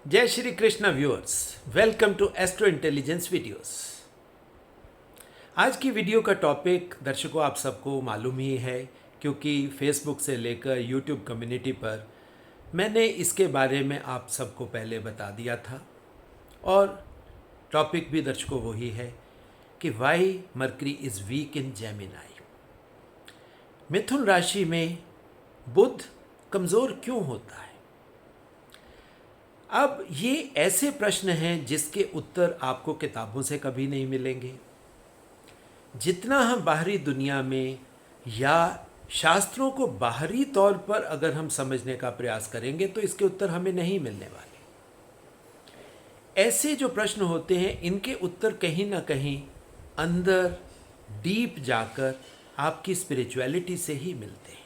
जय Shri Krishna viewers, welcome to astro intelligence videos. आज की वीडियो का टॉपिक दर्शकों आप सबको मालूम ही है, क्योंकि फेसबुक से लेकर यूट्यूब कम्युनिटी पर मैंने इसके बारे में आप सबको पहले बता दिया था। और टॉपिक भी दर्शकों वही है कि why Mercury is weak in Gemini. मिथुन राशि में बुध कमज़ोर क्यों होता है? अब ये ऐसे प्रश्न हैं जिसके उत्तर आपको किताबों से कभी नहीं मिलेंगे। जितना हम बाहरी दुनिया में या शास्त्रों को बाहरी तौर पर अगर हम समझने का प्रयास करेंगे तो इसके उत्तर हमें नहीं मिलने वाले। ऐसे जो प्रश्न होते हैं इनके उत्तर कहीं ना कहीं अंदर डीप जाकर आपकी स्पिरिचुअलिटी से ही मिलते हैं,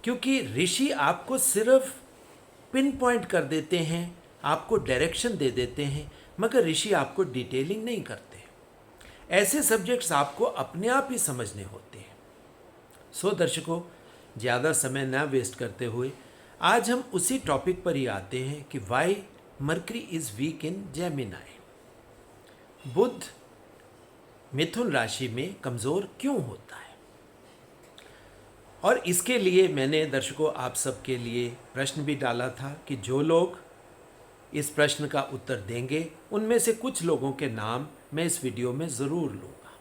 क्योंकि ऋषि आपको सिर्फ पिन पॉइंट कर देते हैं, आपको डायरेक्शन दे देते हैं, मगर ऋषि आपको डिटेलिंग नहीं करते। ऐसे सब्जेक्ट्स आपको अपने आप ही समझने होते हैं। सो दर्शकों, ज़्यादा समय ना वेस्ट करते हुए आज हम उसी टॉपिक पर ही आते हैं कि why Mercury is weak in Gemini. बुध मिथुन राशि में कमज़ोर क्यों होता है? और इसके लिए मैंने दर्शकों आप सबके लिए प्रश्न भी डाला था कि जो लोग इस प्रश्न का उत्तर देंगे उनमें से कुछ लोगों के नाम मैं इस वीडियो में ज़रूर लूँगा।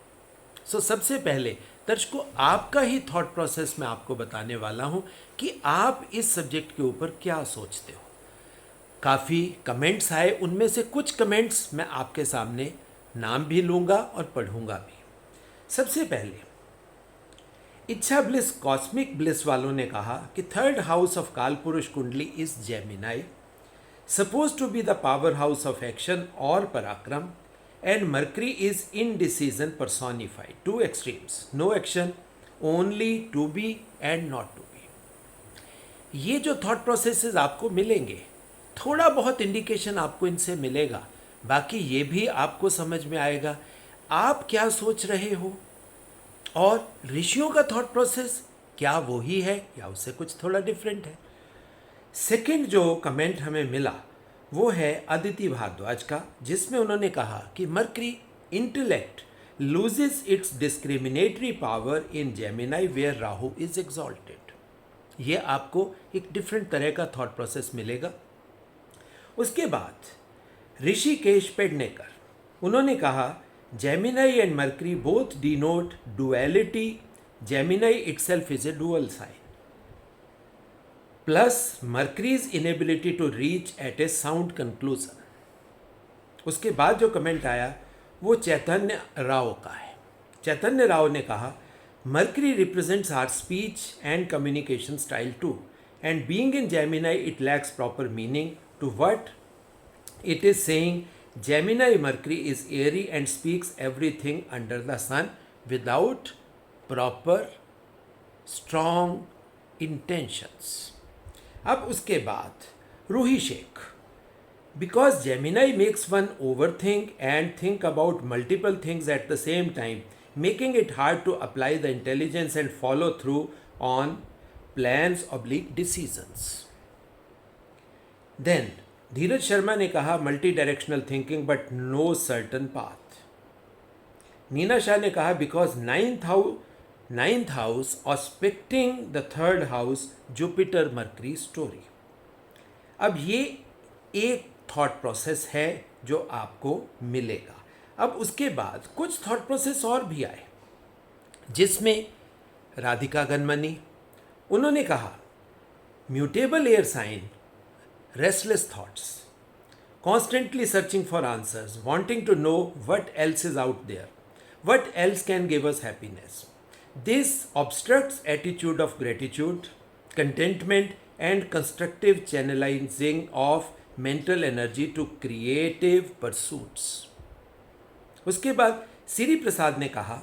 सो सबसे पहले दर्शकों आपका ही थॉट प्रोसेस मैं आपको बताने वाला हूँ कि आप इस सब्जेक्ट के ऊपर क्या सोचते हो। काफ़ी कमेंट्स आए, उनमें से कुछ कमेंट्स मैं आपके सामने नाम भी लूँगा और पढ़ूँगा भी। सबसे पहले इच्छा ब्लिस कॉस्मिक ब्लिस वालों ने कहा कि third house of Kalpurush kundli is Gemini, suppose to be the power house of action और parakram, and Mercury is indecision personified, to extremes, no action, only to be and not to be. ये जो thought processes आपको मिलेंगे, थोड़ा बहुत indication आपको इनसे मिलेगा, बाकी ये भी आपको समझ में आएगा आप क्या सोच रहे हो और ऋषियों का थॉट प्रोसेस क्या वो ही है या उससे कुछ थोड़ा डिफरेंट है। सेकंड जो कमेंट हमें मिला वो है अदिति भारद्वाज का, जिसमें उन्होंने कहा कि Mercury intellect loses its discriminatory power in Gemini where Rahu is exalted. ये आपको एक डिफरेंट तरह का थॉट प्रोसेस मिलेगा। उसके बाद ऋषिकेश पेडनेकर, उन्होंने कहा Gemini and Mercury both denote duality. Gemini itself is a dual sign. Plus Mercury's inability to reach at a sound conclusion. उसके बाद जो कमेंट आया वो चैतन्य राव का है। चैतन्य राव ने कहा Mercury represents our speech and communication style too, and being in Gemini it lacks proper meaning to what it is saying. Gemini Mercury is airy and speaks everything under the sun without proper strong intentions. अब उसके बाद Ruhi Sheikh, because Gemini makes one overthink and think about multiple things at the same time, making it hard to apply the intelligence and follow through on plans/decisions. Then धीरज शर्मा ने कहा multi directional thinking but no certain path. Neena Shah ने कहा because ninth house aspecting the third house Jupiter Mercury story. अब ये एक thought process है जो आपको मिलेगा। अब उसके बाद कुछ थॉट प्रोसेस और भी आए, जिसमें राधिका गनमनी, उन्होंने कहा mutable air sign, restless thoughts, constantly searching for answers, wanting to know what else is out there, what else can give us happiness. This obstructs attitude of gratitude, contentment and constructive channelizing of mental energy to creative pursuits. उसके बाद सिरी प्रसाद ने कहा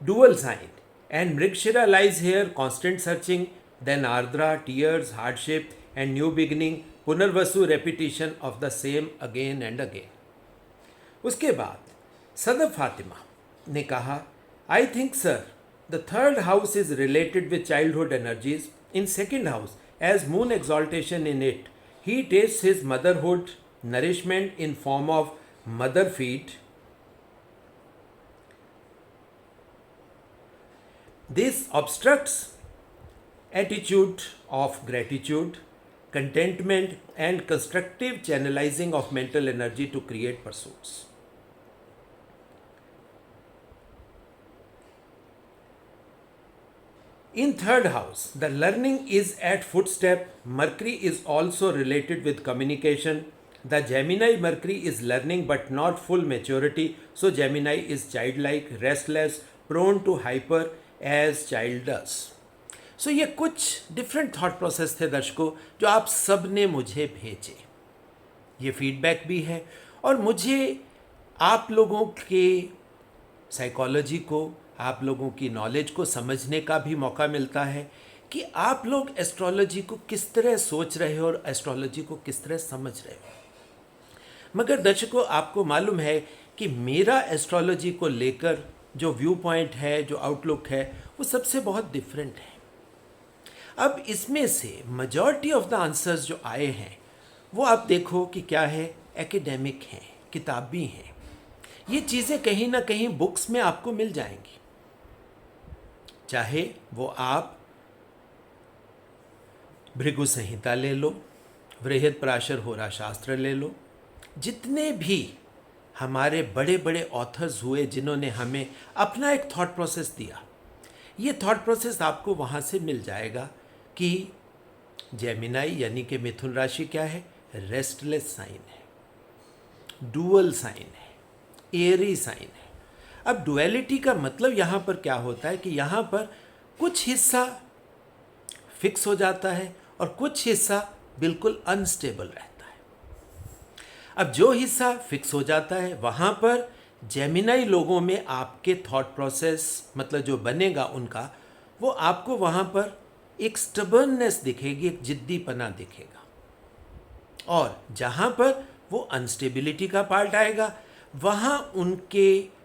dual sign and Mrigshira lies here, constant searching, then Ardra, tears, hardship and new beginning, Punarvasu repetition of the same again and again. उसके बाद सदफ फातिमा ने कहा I think sir, the third house is related with childhood energies. In second house, as moon exaltation in it, he tastes his motherhood nourishment in form of mother feed. This obstructs attitude of gratitude, contentment, and constructive channelizing of mental energy to create pursuits. In third house, the learning is at footstep. Mercury is also related with communication. The Gemini Mercury is learning but not full maturity. So Gemini is childlike, restless, prone to hyper as child does. So ये कुछ different thought process थे दर्शकों जो आप सब ने मुझे भेजे. ये फीडबैक भी है और मुझे आप लोगों के साइकोलॉजी को, आप लोगों की नॉलेज को समझने का भी मौका मिलता है कि आप लोग एस्ट्रोलॉजी को किस तरह सोच रहे हो और एस्ट्रोलॉजी को किस तरह समझ रहे हो. मगर दर्शकों, आपको मालूम है कि मेरा एस्ट्रोलॉजी को लेकर जो व्यू पॉइंट है, जो आउटलुक है, वो सबसे बहुत डिफरेंट है. अब इसमें से मेजॉरिटी ऑफ द आंसर्स जो आए हैं वो आप देखो कि क्या है, एकेडमिक हैं, किताबी हैं. ये चीज़ें कहीं ना कहीं बुक्स में आपको मिल जाएंगी, चाहे वो आप भृगु संहिता ले लो, बृहदपराशर होरा शास्त्र ले लो. जितने भी हमारे बड़े बड़े ऑथर्स हुए जिन्होंने हमें अपना एक थॉट प्रोसेस दिया, ये थॉट प्रोसेस आपको वहाँ से मिल जाएगा कि जेमिनाई यानी कि मिथुन राशि क्या है, रेस्टलेस साइन है, डुअल साइन है, एरी साइन है. अब डुअलिटी का मतलब यहाँ पर क्या होता है कि यहाँ पर कुछ हिस्सा फिक्स हो जाता है और कुछ हिस्सा बिल्कुल अनस्टेबल रहता है. अब जो हिस्सा फिक्स हो जाता है वहाँ पर जेमिनाई लोगों में आपके थॉट प्रोसेस मतलब जो बनेगा उनका, वो आपको वहाँ पर एक स्टबर्ननेस दिखेगी, एक जिद्दीपना दिखेगा. और जहाँ पर वो अनस्टेबिलिटी का पार्ट आएगा वहाँ उनके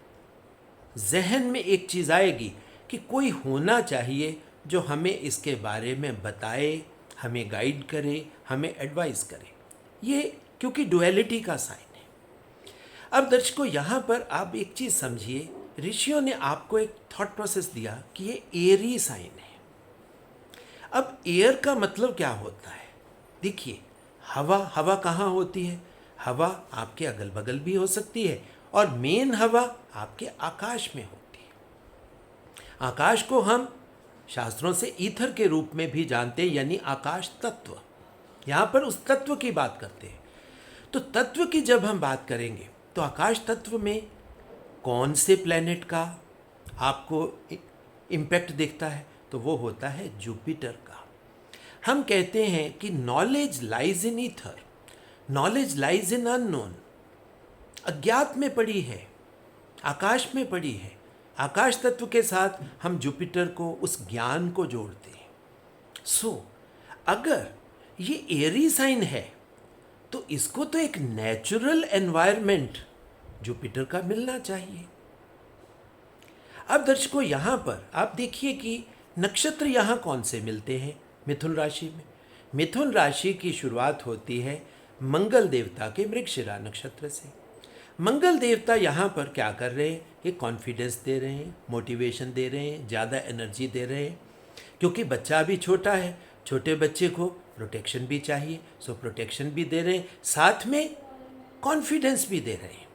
जहन में एक चीज़ आएगी कि कोई होना चाहिए जो हमें इसके बारे में बताए, हमें गाइड करे, हमें एडवाइस करे. ये क्योंकि डुअलिटी का साइन है. अब दर्शकों, यहाँ पर आप एक चीज़ समझिए, ऋषियों ने आपको एक थॉट प्रोसेस दिया कि ये एरी साइन है. अब एयर का मतलब क्या होता है? देखिए, हवा कहाँ होती है? हवा आपके अगल बगल भी हो सकती है और मेन हवा आपके आकाश में होती है. आकाश को हम शास्त्रों से ईथर के रूप में भी जानते हैं, यानी आकाश तत्व. यहाँ पर उस तत्व की बात करते हैं. तो तत्व की जब हम बात करेंगे तो आकाश तत्व में कौन से प्लैनेट का आपको इम्पैक्ट दिखता है? तो वो होता है जुपिटर का. हम कहते हैं कि knowledge lies in ether, knowledge lies in unknown. अज्ञात में पड़ी है, आकाश में पड़ी है. आकाश तत्व के साथ हम जुपिटर को, उस ज्ञान को जोड़ते हैं. सो अगर ये एरी साइन है तो इसको तो एक नेचुरल एनवायरनमेंट जुपिटर का मिलना चाहिए. अब दर्शकों, यहाँ पर आप देखिए कि नक्षत्र यहाँ कौन से मिलते हैं मिथुन राशि में. मिथुन राशि की शुरुआत होती है मंगल देवता के मृगशिरा नक्षत्र से. मंगल देवता यहाँ पर क्या कर रहे हैं? ये कॉन्फिडेंस दे रहे हैं, मोटिवेशन दे रहे हैं, ज़्यादा एनर्जी दे रहे हैं. क्योंकि बच्चा अभी छोटा है, छोटे बच्चे को प्रोटेक्शन भी चाहिए, सो प्रोटेक्शन भी दे रहे हैं, साथ में कॉन्फिडेंस भी दे रहे हैं.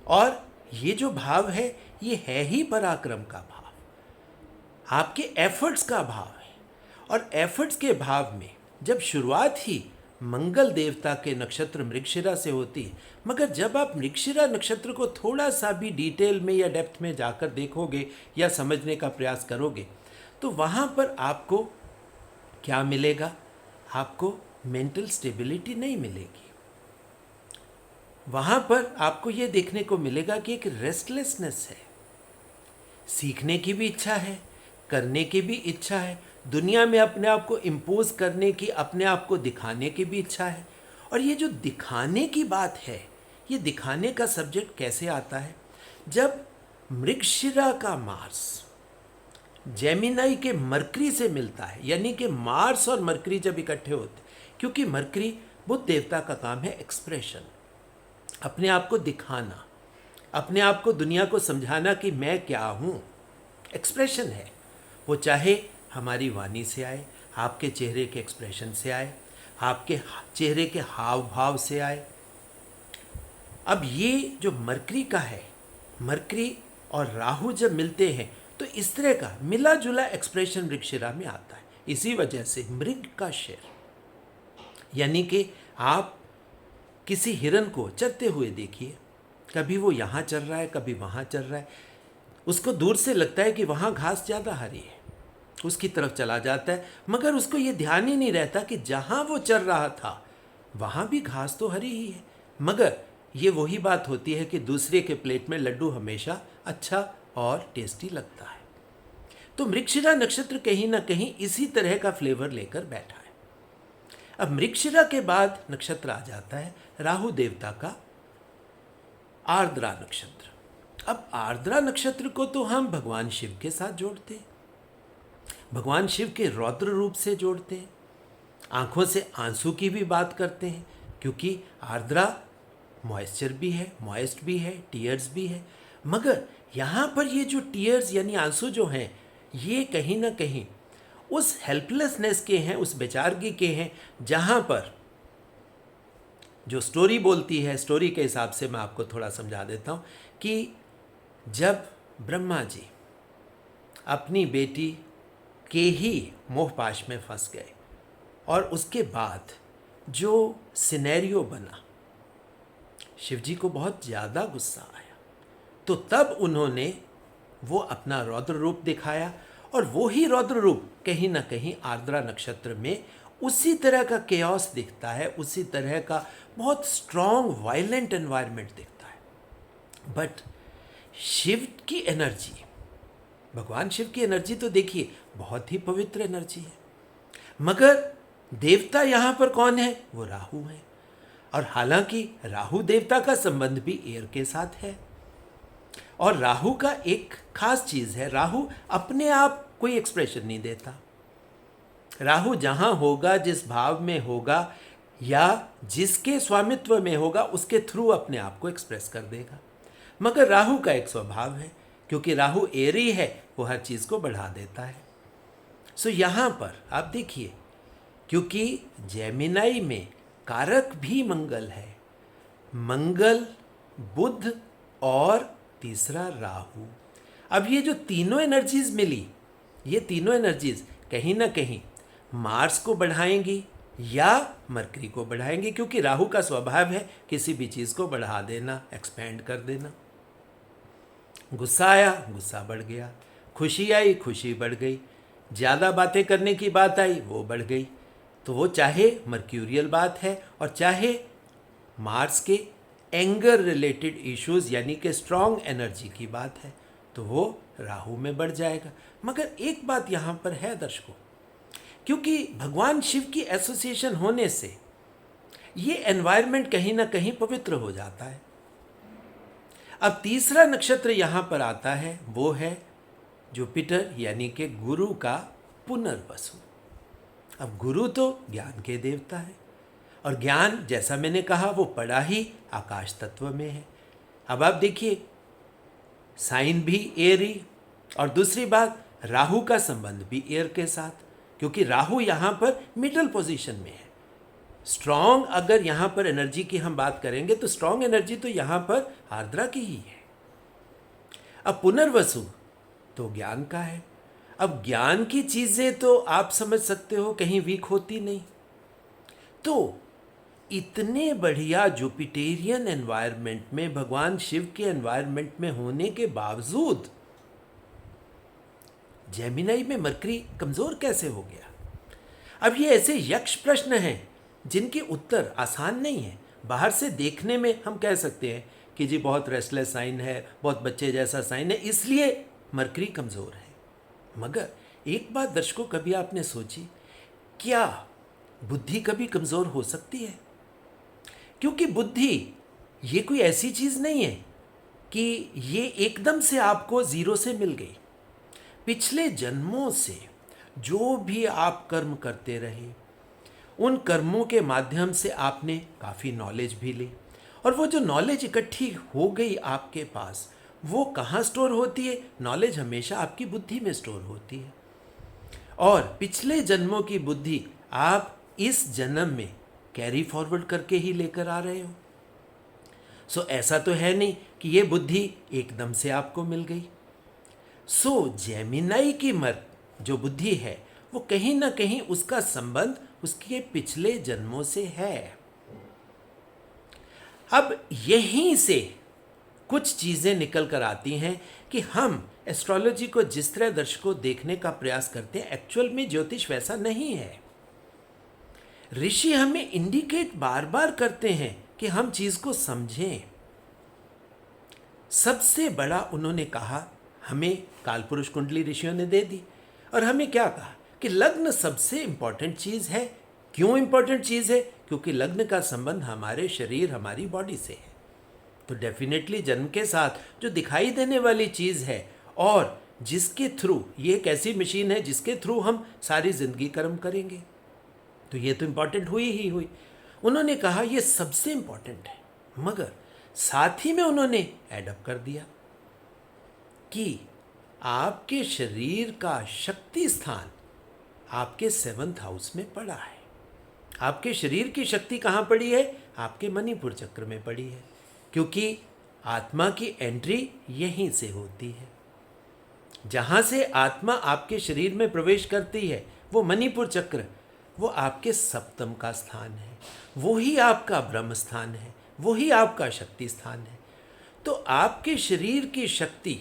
और ये जो भाव है ये है ही पराक्रम का भाव, आपके एफर्ट्स का भाव है. और एफर्ट्स के भाव में जब शुरुआत ही मंगल देवता के नक्षत्र मृगशिरा से होती है, मगर जब आप मृगशिरा नक्षत्र को थोड़ा सा भी डिटेल में या डेप्थ में जाकर देखोगे या समझने का प्रयास करोगे तो वहाँ पर आपको क्या मिलेगा? आपको मेंटल स्टेबिलिटी नहीं मिलेगी. वहाँ पर आपको ये देखने को मिलेगा कि एक रेस्टलेसनेस है, सीखने की भी इच्छा है, करने की भी इच्छा है, दुनिया में अपने आप को इम्पोज करने की, अपने आप को दिखाने की भी इच्छा है. और ये जो दिखाने की बात है, ये दिखाने का सब्जेक्ट कैसे आता है? जब मृगशिरा का मार्स जेमिनाई के मरकरी से मिलता है, यानी कि मार्स और मरकरी जब इकट्ठे होते, क्योंकि मरकरी बुध देवता का काम है एक्सप्रेशन, अपने आप को दिखाना, अपने आप को दुनिया को समझाना कि मैं क्या हूँ। एक्सप्रेशन है वो, चाहे हमारी वाणी से आए, आपके चेहरे के एक्सप्रेशन से आए, आपके चेहरे के हाव भाव से आए। अब ये जो मरकरी का है, मरकरी और राहु जब मिलते हैं तो इस तरह का मिला जुला एक्सप्रेशन मृगशिरा में आता है। इसी वजह से मृग का शेर, यानी कि आप किसी हिरन को चरते हुए देखिए, कभी वो यहाँ चल रहा है, कभी वहाँ चल रहा है, उसको दूर से लगता है कि वहाँ घास ज़्यादा हरी है, उसकी तरफ चला जाता है, मगर उसको ये ध्यान ही नहीं रहता कि जहाँ वो चल रहा था वहाँ भी घास तो हरी ही है। मगर ये वही बात होती है कि दूसरे के प्लेट में लड्डू हमेशा अच्छा और टेस्टी लगता है। तो मृगशिरा नक्षत्र कहीं ना कहीं इसी तरह का फ्लेवर लेकर बैठा है। अब मृगशिरा के बाद नक्षत्र आ जाता है राहु देवता का आर्द्रा नक्षत्र। अब आर्द्रा नक्षत्र को तो हम भगवान शिव के साथ जोड़ते हैं, भगवान शिव के रौद्र रूप से जोड़ते हैं, आंखों से आंसू की भी बात करते हैं, क्योंकि आर्द्रा मॉइस्चर भी है, मॉइस्ट भी है, टीयर्स भी है। मगर यहाँ पर ये जो टीयर्स यानी आंसू जो हैं, ये कहीं ना कहीं उस हेल्पलेसनेस के हैं, उस बेचारगी के हैं, जहाँ पर जो स्टोरी बोलती है, स्टोरी के हिसाब से मैं आपको थोड़ा समझा देता हूँ कि जब ब्रह्मा जी अपनी बेटी के ही मोहपाश में फंस गए और उसके बाद जो सिनेरियो बना, शिवजी को बहुत ज़्यादा गुस्सा आया, तो तब उन्होंने वो अपना रौद्र रूप दिखाया, और वो ही रौद्र रूप कहीं ना कहीं आर्द्रा नक्षत्र में उसी तरह का केओस दिखता है, उसी तरह का बहुत स्ट्रॉन्ग वायलेंट एनवायरनमेंट दिखता है। बट शिव की एनर्जी, भगवान शिव की एनर्जी तो देखिए बहुत ही पवित्र एनर्जी है, मगर देवता यहाँ पर कौन है? वो राहु है। और हालांकि राहु देवता का संबंध भी एयर के साथ है, और राहु का एक खास चीज़ है, राहु अपने आप कोई एक्सप्रेशन नहीं देता। राहु जहाँ होगा, जिस भाव में होगा या जिसके स्वामित्व में होगा, उसके थ्रू अपने आप को एक्सप्रेस कर देगा। मगर राहु का एक स्वभाव है, क्योंकि राहु एरी है, वो हर चीज़ को बढ़ा देता है। सो यहाँ पर आप देखिए, क्योंकि जेमिनाई में कारक भी मंगल है, मंगल, बुध और तीसरा राहु। अब ये जो तीनों एनर्जीज मिली, ये तीनों एनर्जीज कहीं ना कहीं मार्स को बढ़ाएंगी या मरकरी को बढ़ाएंगी, क्योंकि राहु का स्वभाव है किसी भी चीज़ को बढ़ा देना, एक्सपेंड कर देना। गुस्सा आया, गुस्सा बढ़ गया, खुशी आई, खुशी बढ़ गई, ज़्यादा बातें करने की बात आई, वो बढ़ गई। तो वो चाहे मर्क्यूरियल बात है और चाहे मार्स के एंगर रिलेटेड इश्यूज यानी कि स्ट्रॉन्ग एनर्जी की बात है, तो वो राहु में बढ़ जाएगा। मगर एक बात यहाँ पर है दर्शकों, क्योंकि भगवान शिव की एसोसिएशन होने से ये एनवायरनमेंट कहीं ना कहीं पवित्र हो जाता है। अब तीसरा नक्षत्र यहाँ पर आता है, वो है जुपिटर यानी कि गुरु का पुनर्वसु। अब गुरु तो ज्ञान के देवता है, और ज्ञान जैसा मैंने कहा वो पड़ा ही आकाश तत्व में है। अब आप देखिए, साइन भी एरी, और दूसरी बात राहु का संबंध भी एयर के साथ, क्योंकि राहु यहाँ पर मिडल पोजीशन में है। स्ट्रॉन्ग अगर यहाँ पर एनर्जी की हम बात करेंगे तो स्ट्रॉन्ग एनर्जी तो यहाँ पर आर्द्रा की ही है। अब पुनर्वसु तो ज्ञान का है। अब ज्ञान की चीज़ें तो आप समझ सकते हो कहीं वीक होती नहीं। तो इतने बढ़िया जुपिटेरियन एनवायरनमेंट में, भगवान शिव के एनवायरनमेंट में होने के बावजूद जेमिनाई में मरकरी कमज़ोर कैसे हो गया? अब ये ऐसे यक्ष प्रश्न हैं जिनके उत्तर आसान नहीं है। बाहर से देखने में हम कह सकते हैं कि जी बहुत रेस्टलेस साइन है, बहुत बच्चे जैसा साइन है, इसलिए मरकरी कमज़ोर है। मगर एक बात दर्शकों, कभी आपने सोची, क्या बुद्धि कभी कमज़ोर हो सकती है? क्योंकि बुद्धि ये कोई ऐसी चीज़ नहीं है कि ये एकदम से आपको ज़ीरो से मिल गई। पिछले जन्मों से जो भी आप कर्म करते रहे, उन कर्मों के माध्यम से आपने काफ़ी नॉलेज भी ली, और वो जो नॉलेज इकट्ठी हो गई आपके पास, वो कहाँ स्टोर होती है? नॉलेज हमेशा आपकी बुद्धि में स्टोर होती है, और पिछले जन्मों की बुद्धि आप इस जन्म में कैरी फॉरवर्ड करके ही लेकर आ रहे हो। सो ऐसा तो है नहीं कि ये बुद्धि एकदम से आपको मिल गई। सो जेमिनाई की मर्ग जो बुद्धि है, वो कहीं ना कहीं उसका संबंध उसके पिछले जन्मों से है। अब यहीं से कुछ चीज़ें निकल कर आती हैं कि हम एस्ट्रोलॉजी को जिस तरह दर्शकों देखने का प्रयास करते हैं, एक्चुअल में ज्योतिष वैसा नहीं है। ऋषि हमें इंडिकेट बार बार करते हैं कि हम चीज़ को समझें। सबसे बड़ा उन्होंने कहा, हमें कालपुरुष कुंडली ऋषियों ने दे दी, और हमें क्या कहा कि लग्न सबसे इंपॉर्टेंट चीज़ है। क्यों इंपॉर्टेंट चीज़ है? क्योंकि लग्न का संबंध हमारे शरीर, हमारी बॉडी से है। तो डेफिनेटली जन्म के साथ जो दिखाई देने वाली चीज़ है, और जिसके थ्रू, ये एक ऐसी मशीन है जिसके थ्रू हम सारी जिंदगी कर्म करेंगे, तो ये तो इंपॉर्टेंट हुई ही हुई। उन्होंने कहा ये सबसे इंपॉर्टेंट है, मगर साथ ही में उन्होंने एडअप कर दिया कि आपके शरीर का शक्ति स्थान आपके 7th हाउस में पड़ा है। आपके शरीर की शक्ति कहाँ पड़ी है? आपके मणिपुर चक्र में पड़ी है, क्योंकि आत्मा की एंट्री यहीं से होती है। जहाँ से आत्मा आपके शरीर में प्रवेश करती है, वो मणिपुर चक्र, वो आपके सप्तम का स्थान है, वो ही आपका ब्रह्म स्थान है, वो ही आपका शक्ति स्थान है। तो आपके शरीर की शक्ति,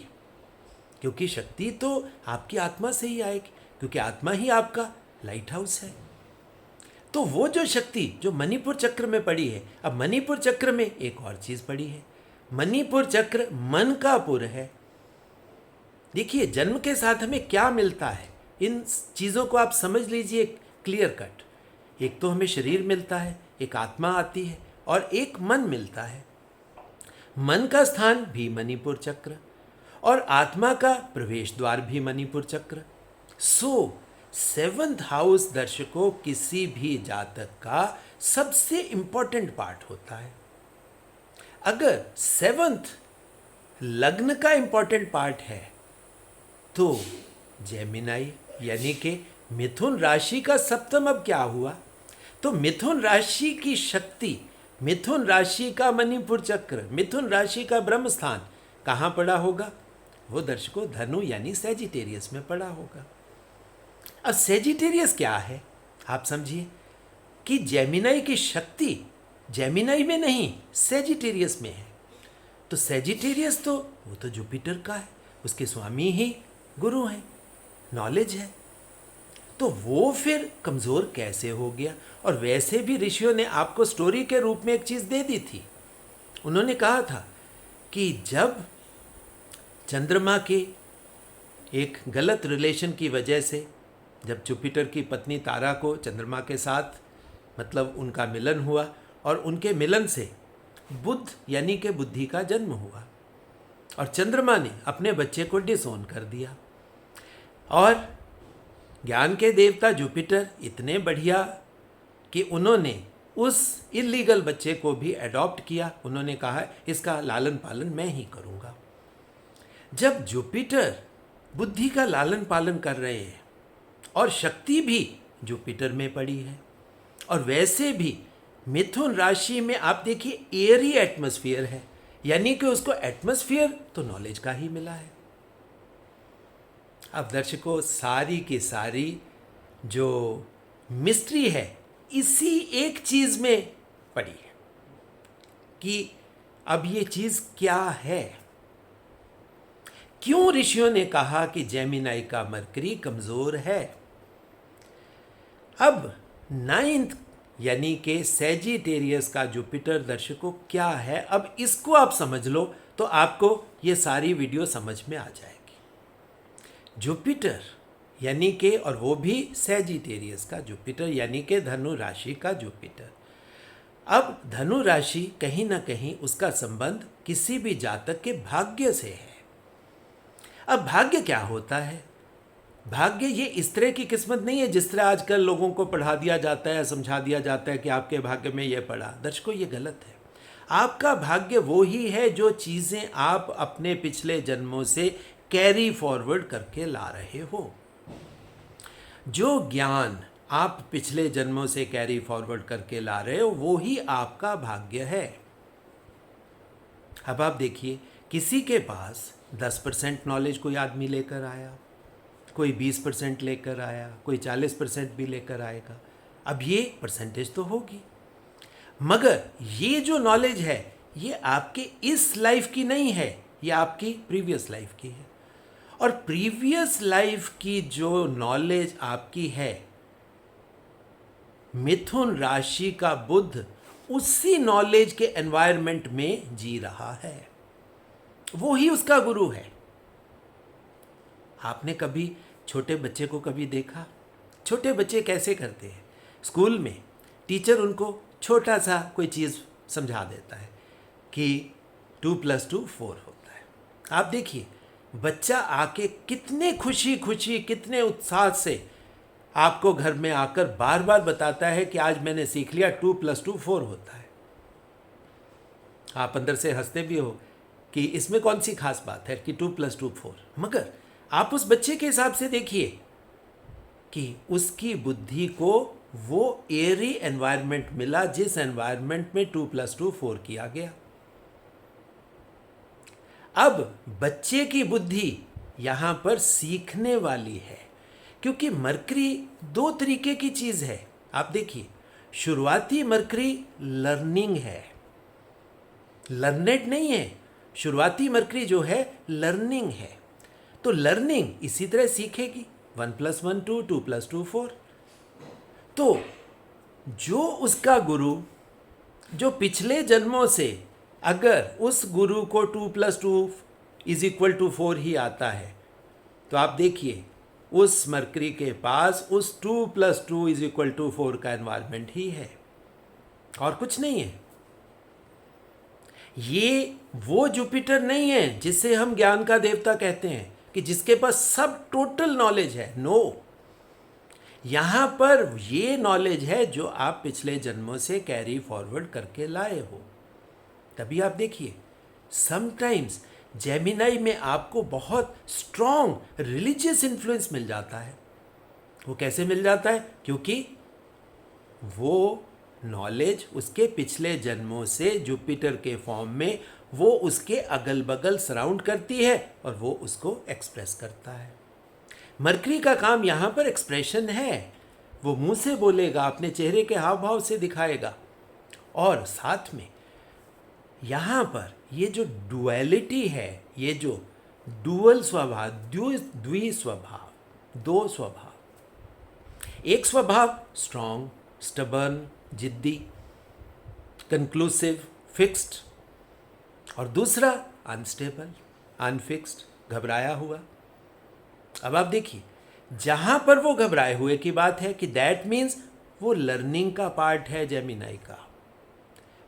क्योंकि शक्ति तो आपकी आत्मा से ही आएगी, क्योंकि आत्मा ही आपका लाइट हाउस है। तो वो जो शक्ति जो मणिपुर चक्र में पड़ी है, अब मणिपुर चक्र में एक और चीज़ पड़ी है। मणिपुर चक्र मन का पुर है। देखिए, जन्म के साथ हमें क्या मिलता है, इन चीज़ों को आप समझ लीजिए क्लियर कट। एक तो हमें शरीर मिलता है, एक आत्मा आती है, और एक मन मिलता है। मन का स्थान भी मणिपुर चक्र, और आत्मा का प्रवेश द्वार भी मणिपुर चक्र। सो 7th हाउस दर्शकों किसी भी जातक का सबसे इंपॉर्टेंट पार्ट होता है। अगर 7th लग्न का इंपॉर्टेंट पार्ट है, तो जेमिनाई यानी कि मिथुन राशि का सप्तम अब क्या हुआ? तो मिथुन राशि की शक्ति, मिथुन राशि का मणिपुर चक्र, मिथुन राशि का ब्रह्म स्थान कहाँ पड़ा होगा? वो दर्शकों धनु यानी सेजिटेरियस में पड़ा होगा। अब सेजिटेरियस क्या है? आप समझिए कि जेमिनाई की शक्ति जेमिनाई में नहीं, सेजिटेरियस में है। तो सेजिटेरियस तो वो तो जुपिटर का है, उसके स्वामी ही गुरु हैं, नॉलेज है। तो वो फिर कमज़ोर कैसे हो गया? और वैसे भी ऋषियों ने आपको स्टोरी के रूप में एक चीज़ दे दी थी। उन्होंने कहा था कि जब चंद्रमा के एक गलत रिलेशन की वजह से, जब जुपिटर की पत्नी तारा को चंद्रमा के साथ मतलब उनका मिलन हुआ, और उनके मिलन से बुध यानी कि बुद्धि का जन्म हुआ, और चंद्रमा ने अपने बच्चे को डिसोन कर दिया। और ज्ञान के देवता जुपिटर इतने बढ़िया कि उन्होंने उस इलीगल बच्चे को भी अडॉप्ट किया। उन्होंने कहा इसका लालन पालन मैं ही करूँगा। जब जुपिटर बुद्धि का लालन पालन कर रहे हैं, और शक्ति भी जुपिटर में पड़ी है, और वैसे भी मिथुन राशि में आप देखिए एयरी एटमॉस्फेयर है, यानी कि उसको एटमॉस्फेयर तो नॉलेज का ही मिला है। अब दर्शकों, सारी की सारी जो मिस्ट्री है इसी एक चीज़ में पड़ी है कि अब ये चीज़ क्या है। क्यों ऋषियों ने कहा कि जेमिनाई का मरकरी कमज़ोर है? अब 9th यानी कि सेजिटेरियस का जुपिटर दर्शकों क्या है, अब इसको आप समझ लो तो आपको ये सारी वीडियो समझ में आ जाएगी। जुपिटर यानी कि, और वो भी सेजिटेरियस का जुपिटर यानी कि धनु राशि का जुपिटर। अब धनु राशि कहीं ना कहीं उसका संबंध किसी भी जातक के भाग्य से है। अब भाग्य क्या होता है? भाग्य ये इस तरह की किस्मत नहीं है जिस तरह आजकल लोगों को पढ़ा दिया जाता है, समझा दिया जाता है कि आपके भाग्य में ये पड़ा। दर्शकों, ये गलत है। आपका भाग्य वो ही है जो चीज़ें आप अपने पिछले जन्मों से कैरी फॉरवर्ड करके ला रहे हो। जो ज्ञान आप पिछले जन्मों से कैरी फॉरवर्ड करके ला रहे हो वो ही आपका भाग्य है। अब आप देखिए, किसी के पास 10% नॉलेज कोई आदमी लेकर आया, कोई 20% लेकर आया, कोई 40% भी लेकर आएगा। अब ये परसेंटेज तो होगी, मगर ये जो नॉलेज है ये आपके इस लाइफ की नहीं है, ये आपकी प्रीवियस लाइफ की है। और प्रीवियस लाइफ की जो नॉलेज आपकी है, मिथुन राशि का बुध उसी नॉलेज के एनवायरनमेंट में जी रहा है, वो ही उसका गुरु है। आपने कभी छोटे बच्चे को कभी देखा? छोटे बच्चे कैसे करते हैं? स्कूल में टीचर उनको छोटा सा कोई चीज़ समझा देता है कि 2 + 2 4 होता है। आप देखिए, बच्चा आके कितने खुशी खुशी, कितने उत्साह से आपको घर में आकर बार बार बताता है कि आज मैंने सीख लिया 2 + 2 4 होता है। आप अंदर से हंसते भी हो कि इसमें कौन सी खास बात है कि 2 + 2 4, मगर आप उस बच्चे के हिसाब से देखिए कि उसकी बुद्धि को वो एरी एनवायरनमेंट मिला जिस एनवायरनमेंट में 2 + 2 4 किया गया। अब बच्चे की बुद्धि यहां पर सीखने वाली है, क्योंकि मरकरी 2 तरीके की चीज है। आप देखिए, शुरुआती मरकरी लर्निंग है, लर्नेड नहीं है। शुरुआती मरकरी जो है लर्निंग है। तो लर्निंग इसी तरह सीखेगी, 1 + 1 2, 2 + 2 4। तो जो उसका गुरु, जो पिछले जन्मों से अगर उस गुरु को 2 + 2 = 4 ही आता है, तो आप देखिए उस मरकरी के पास उस 2 + 2 = 4 का एनवायरनमेंट ही है और कुछ नहीं है। ये वो जुपिटर नहीं है जिसे हम ज्ञान का देवता कहते हैं कि जिसके पास सब टोटल नॉलेज है। नो, यहां पर ये नॉलेज है जो आप पिछले जन्मों से कैरी फॉरवर्ड करके लाए हो। तभी आप देखिए, समटाइम्स जेमिनाई में आपको बहुत स्ट्रॉन्ग रिलीजियस इन्फ्लुएंस मिल जाता है। वो कैसे मिल जाता है? क्योंकि वो नॉलेज उसके पिछले जन्मों से जुपिटर के फॉर्म में वो उसके अगल बगल सराउंड करती है और वो उसको एक्सप्रेस करता है। मरकरी का काम यहाँ पर एक्सप्रेशन है। वो मुंह से बोलेगा, अपने चेहरे के हाव भाव से दिखाएगा, और साथ में यहाँ पर ये जो डुअलिटी है, ये जो डुअल स्वभाव, द्विस्वभाव, 2 स्वभाव, एक स्वभाव स्ट्रॉन्ग, स्टबर्न, जिद्दी, कंक्लूसिव, फिक्स्ड, और दूसरा अनस्टेबल, अनफिक्स्ड, घबराया हुआ। अब आप देखिए, जहां पर वो घबराए हुए की बात है कि दैट मीन्स वो लर्निंग का पार्ट है जेमिनाई का,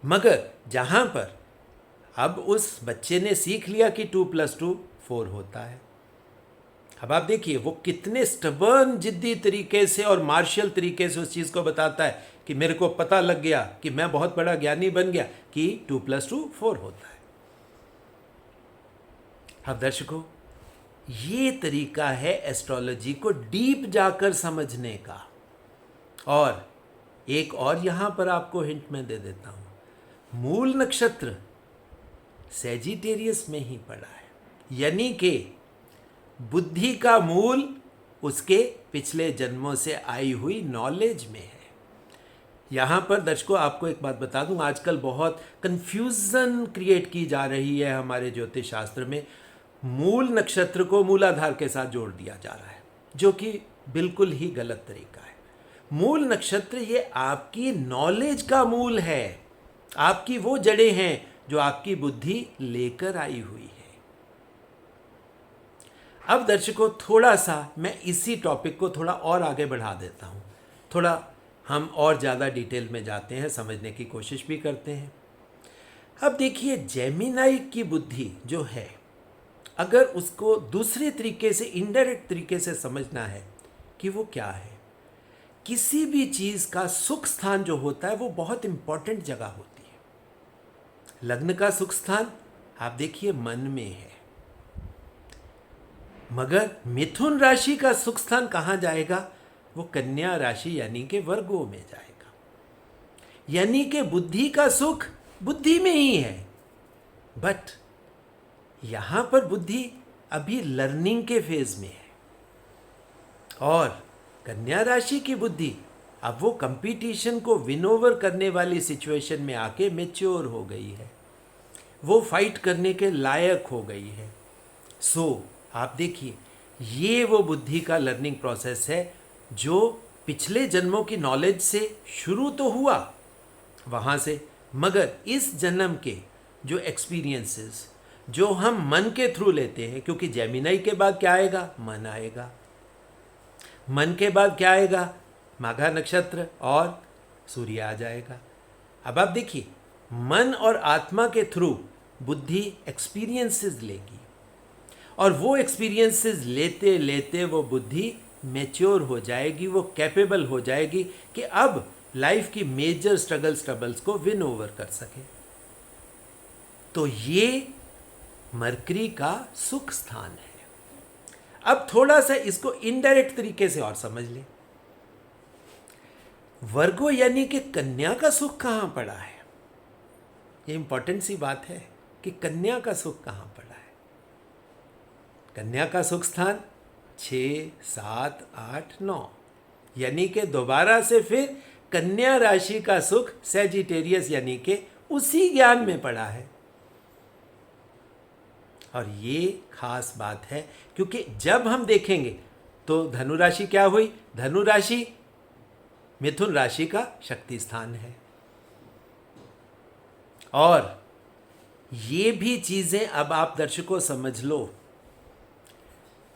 मगर जहां पर अब उस बच्चे ने सीख लिया कि 2 + 2 4 होता है। अब आप देखिए वो कितने स्टबर्न, जिद्दी तरीके से और मार्शल तरीके से उस चीज़ को बताता है कि मेरे को पता लग गया कि मैं बहुत बड़ा ज्ञानी बन गया कि 2 + 2 4 होता है। अब दर्शकों, ये तरीका है एस्ट्रोलॉजी को डीप जाकर समझने का। और एक और यहां पर आपको हिंट मैं दे देता हूं, मूल नक्षत्र सैजिटेरियस में ही पड़ा है, यानी कि बुद्धि का मूल उसके पिछले जन्मों से आई हुई नॉलेज में है। यहाँ पर दर्शकों आपको एक बात बता दूं, आजकल बहुत कंफ्यूजन क्रिएट की जा रही है हमारे ज्योतिष शास्त्र में। मूल नक्षत्र को मूलाधार के साथ जोड़ दिया जा रहा है, जो कि बिल्कुल ही गलत तरीका है। मूल नक्षत्र ये आपकी नॉलेज का मूल है, आपकी वो जड़ें हैं जो आपकी बुद्धि लेकर आई हुई है। अब दर्शकों, थोड़ा सा मैं इसी टॉपिक को थोड़ा और आगे बढ़ा देता हूँ, थोड़ा हम और ज़्यादा डिटेल में जाते हैं, समझने की कोशिश भी करते हैं। अब देखिए, जेमिनाई की बुद्धि जो है अगर उसको दूसरे तरीके से, इनडायरेक्ट तरीके से समझना है कि वो क्या है, किसी भी चीज़ का सुख स्थान जो होता है वो बहुत इंपॉर्टेंट जगह होती है। लग्न का सुख स्थान आप देखिए मन में है, मगर मिथुन राशि का सुख स्थान कहाँ जाएगा? वो कन्या राशि यानी कि वर्गो में जाएगा। यानी कि बुद्धि का सुख बुद्धि में ही है, बट यहां पर बुद्धि अभी लर्निंग के फेज में है, और कन्या राशि की बुद्धि अब वो कंपटीशन को विन ओवर करने वाली सिचुएशन में आके मेच्योर हो गई है, वो फाइट करने के लायक हो गई है। सो आप देखिए, ये वो बुद्धि का लर्निंग प्रोसेस है जो पिछले जन्मों की नॉलेज से शुरू तो हुआ वहाँ से, मगर इस जन्म के जो एक्सपीरियंसेस जो हम मन के थ्रू लेते हैं, क्योंकि जेमिनाई के बाद क्या आएगा? मन आएगा। मन के बाद क्या आएगा? माघा नक्षत्र और सूर्य आ जाएगा। अब आप देखिए, मन और आत्मा के थ्रू बुद्धि एक्सपीरियंसेस लेगी, और वो एक्सपीरियंसेस लेते लेते वो बुद्धि मैच्योर हो जाएगी, वो कैपेबल हो जाएगी कि अब लाइफ की मेजर स्ट्रगल्स को विन ओवर कर सके। तो ये मरकरी का सुख स्थान है। अब थोड़ा सा इसको इनडायरेक्ट तरीके से और समझ लें। वर्गो यानी कि कन्या का सुख कहां पड़ा है? ये इंपॉर्टेंट सी बात है कि कन्या का सुख कहां पड़ा है। कन्या का सुख स्थान 6, 7, 8, 9, यानी कि दोबारा से फिर कन्या राशि का सुख सैजिटेरियस यानी कि उसी ज्ञान में पड़ा है। और ये खास बात है, क्योंकि जब हम देखेंगे तो धनु राशि क्या हुई? धनु राशि मिथुन राशि का शक्ति स्थान है, और ये भी चीजें अब आप दर्शकों समझ लो।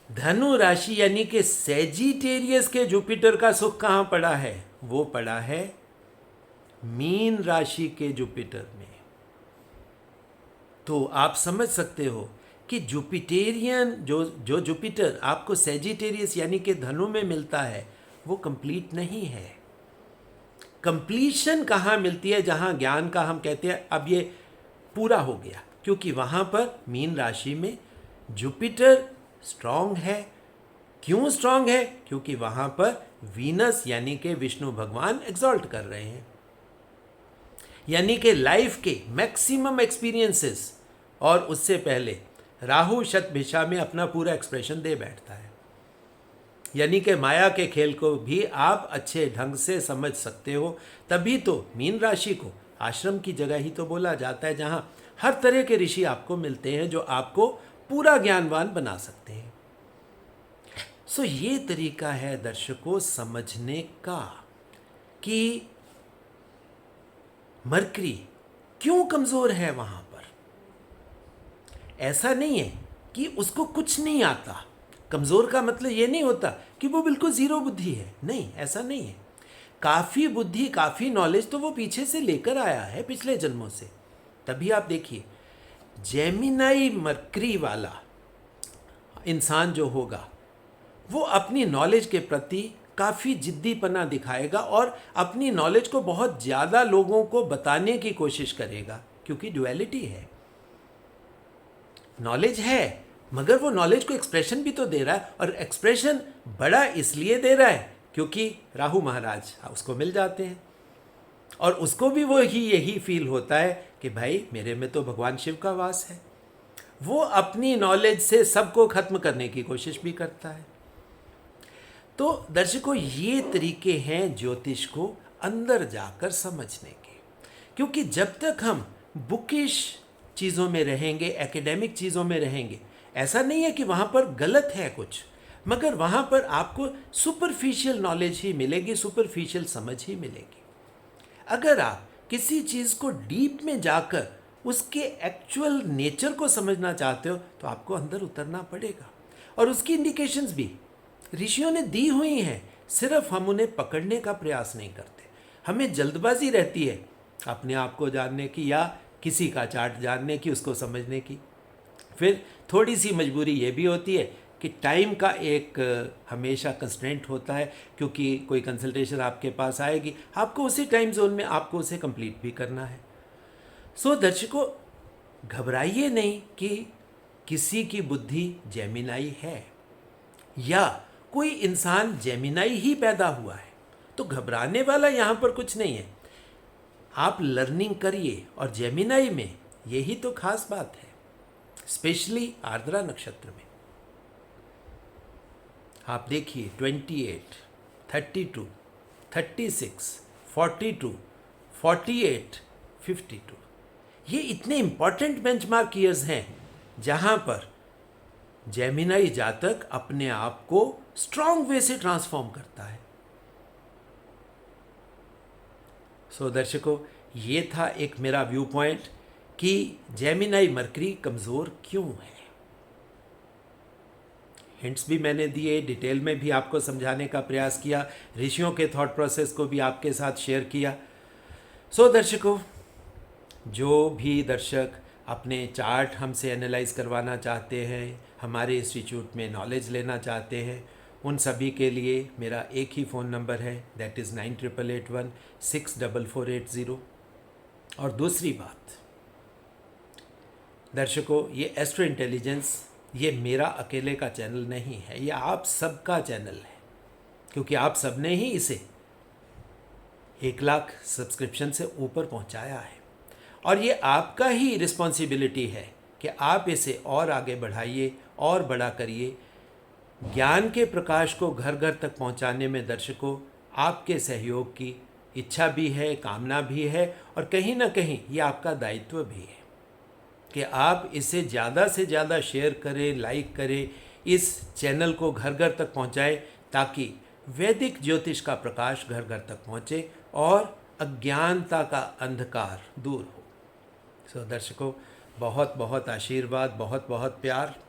धनु राशि यानी कि सैजिटेरियस के जुपिटर का सुख कहां पड़ा है? वो पड़ा है मीन राशि के जुपिटर में। तो आप समझ सकते हो कि जुपिटेरियन जो जुपिटर आपको सैजिटेरियस यानी कि धनु में मिलता है वो कंप्लीट नहीं है। कंप्लीशन कहाँ मिलती है? जहाँ ज्ञान का हम कहते हैं अब ये पूरा हो गया, क्योंकि वहाँ पर मीन राशि में जुपिटर स्ट्रांग है। क्यों स्ट्रांग है? क्योंकि वहाँ पर वीनस यानी कि विष्णु भगवान एग्जॉल्ट कर रहे हैं, यानी कि लाइफ के मैक्सिमम एक्सपीरियंसेस, और उससे पहले राहु शतभिषा में अपना पूरा एक्सप्रेशन दे बैठता है। यानी कि माया के खेल को भी आप अच्छे ढंग से समझ सकते हो। तभी तो मीन राशि को आश्रम की जगह ही तो बोला जाता है, जहाँ हर तरह के ऋषि आपको मिलते हैं जो आपको पूरा ज्ञानवान बना सकते हैं। सो ये तरीका है दर्शकों समझने का कि मरकरी क्यों कमजोर है वहां पर। ऐसा नहीं है कि उसको कुछ नहीं आता। कमजोर का मतलब ये नहीं होता कि वो बिल्कुल जीरो बुद्धि है, नहीं, ऐसा नहीं है। काफी बुद्धि, काफी नॉलेज तो वो पीछे से लेकर आया है पिछले जन्मों से। तभी आप देखिए, जेमिनाई मरकरी वाला इंसान जो होगा वो अपनी नॉलेज के प्रति काफ़ी जिद्दीपना दिखाएगा और अपनी नॉलेज को बहुत ज़्यादा लोगों को बताने की कोशिश करेगा, क्योंकि ड्युअलिटी है। नॉलेज है मगर वो नॉलेज को एक्सप्रेशन भी तो दे रहा है, और एक्सप्रेशन बड़ा इसलिए दे रहा है क्योंकि राहु महाराज उसको मिल जाते हैं, और उसको भी वो ही यही फील होता है कि भाई मेरे में तो भगवान शिव का वास है। वो अपनी नॉलेज से सबको खत्म करने की कोशिश भी करता है। तो दर्शकों, ये तरीके हैं ज्योतिष को अंदर जाकर समझने के, क्योंकि जब तक हम बुकिश चीज़ों में रहेंगे, एकेडमिक चीज़ों में रहेंगे, ऐसा नहीं है कि वहाँ पर गलत है कुछ, मगर वहाँ पर आपको सुपरफिशियल नॉलेज ही मिलेगी, सुपरफिशियल समझ ही मिलेगी। अगर आप किसी चीज़ को डीप में जाकर उसके एक्चुअल नेचर को समझना चाहते हो तो आपको अंदर उतरना पड़ेगा, और उसकी इंडिकेशंस भी ऋषियों ने दी हुई हैं, सिर्फ हम उन्हें पकड़ने का प्रयास नहीं करते। हमें जल्दबाजी रहती है अपने आप को जानने की या किसी का चार्ट जानने की, उसको समझने की। फिर थोड़ी सी मजबूरी ये भी होती है कि टाइम का एक हमेशा कंस्ट्रेंट होता है, क्योंकि कोई कंसल्टेशन आपके पास आएगी, आपको उसी टाइम जोन में आपको उसे कंप्लीट भी करना है। सो दर्शकों, घबराइए नहीं कि किसी की बुद्धि जेमिनाई है या कोई इंसान जेमिनाई ही पैदा हुआ है, तो घबराने वाला यहाँ पर कुछ नहीं है। आप लर्निंग करिए, और जेमिनाई में यही तो खास बात है, स्पेशली आर्द्रा नक्षत्र में। आप देखिए 28, 32, 36, 42, 48, 52, ये इतने इंपॉर्टेंट बेंचमार्क ईयर्स हैं जहां पर जेमिनाई जातक अपने आप को स्ट्रांग वे से ट्रांसफॉर्म करता है। सो दर्शकों, ये था एक मेरा व्यू पॉइंट कि जेमिनाई मरकरी कमज़ोर क्यों है। हिंट्स भी मैंने दिए, डिटेल में भी आपको समझाने का प्रयास किया, ऋषियों के थॉट प्रोसेस को भी आपके साथ शेयर किया। सो दर्शकों, जो भी दर्शक अपने चार्ट हमसे एनालाइज करवाना चाहते हैं, हमारे इंस्टीट्यूट में नॉलेज लेना चाहते हैं, उन सभी के लिए मेरा एक ही फ़ोन नंबर है, दैट इज़ 9881 और दूसरी बात दर्शकों, ये एस्ट्रो इंटेलिजेंस ये मेरा अकेले का चैनल नहीं है, ये आप सबका चैनल है, क्योंकि आप सब ने ही इसे 1 लाख सब्सक्रिप्शन से ऊपर पहुंचाया है, और ये आपका ही रिस्पॉन्सिबिलिटी है कि आप इसे और आगे बढ़ाइए और बड़ा करिए। ज्ञान के प्रकाश को घर घर तक पहुंचाने में दर्शकों आपके सहयोग की इच्छा भी है, कामना भी है, और कहीं ना कहीं ये आपका दायित्व भी है कि आप इसे ज़्यादा से ज़्यादा शेयर करें, लाइक करें, इस चैनल को घर घर तक पहुंचाएं, ताकि वैदिक ज्योतिष का प्रकाश घर घर तक पहुंचे और अज्ञानता का अंधकार दूर हो। सो दर्शकों, बहुत बहुत आशीर्वाद, बहुत बहुत प्यार।